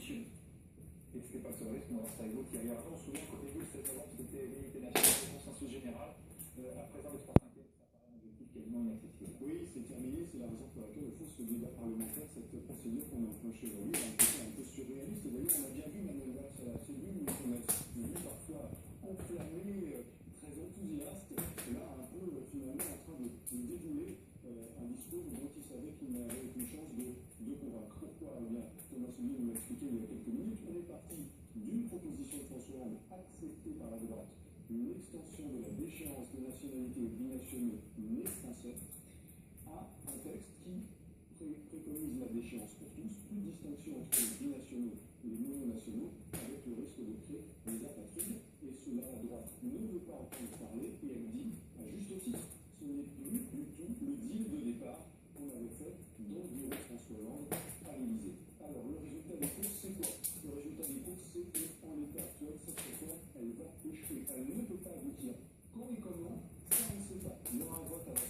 positionner. Et c'était pas sur le risque, on va ça évoque. Il y a on se souvient qu'au début, le 7 novembre, c'était l'unité nationale de consensus général. À présent, le 3/5e, ça paraît un objectif quasiment inaccessible. Oui, c'est terminé, c'est la raison pour laquelle, au fond, ce débat parlementaire, cette procédure qu'on a enclenchée aujourd'hui, est un peu surréaliste. Et d'ailleurs, on a bien vu Manuel Valls à la tribune, on a vu parfois enflammé, très enthousiaste, et là, un peu, finalement, en train de dévouer un discours dont il savait qu'il n'avait aucune chance de convaincre. Pourquoi? Eh bien, Thomas Soulier nous l'a expliqué il y a quelques minutes. On est parti d'une proposition de François Hollande acceptée par la droite, une extension de la déchéance de nationalité aux binationaux nés français, à un texte qui préconise la déchéance pour tous, plus de distinction entre les binationaux et les mononationaux, avec le risque de créer des apatrides. Et cela, la droite ne veut pas entendre parler, et elle dit, à juste titre, ce n'est plus du tout le deal de départ qu'on avait fait dans le bureau de François Hollande à l'Élysée. Alors, le résultat des courses, c'est quoi? Le résultat des courses, c'est qu'en l'état actuel, cette réforme, elle va échouer. Elle ne peut pas aboutir. Quand et comment, ça, on ne sait pas. Il y aura un vote à la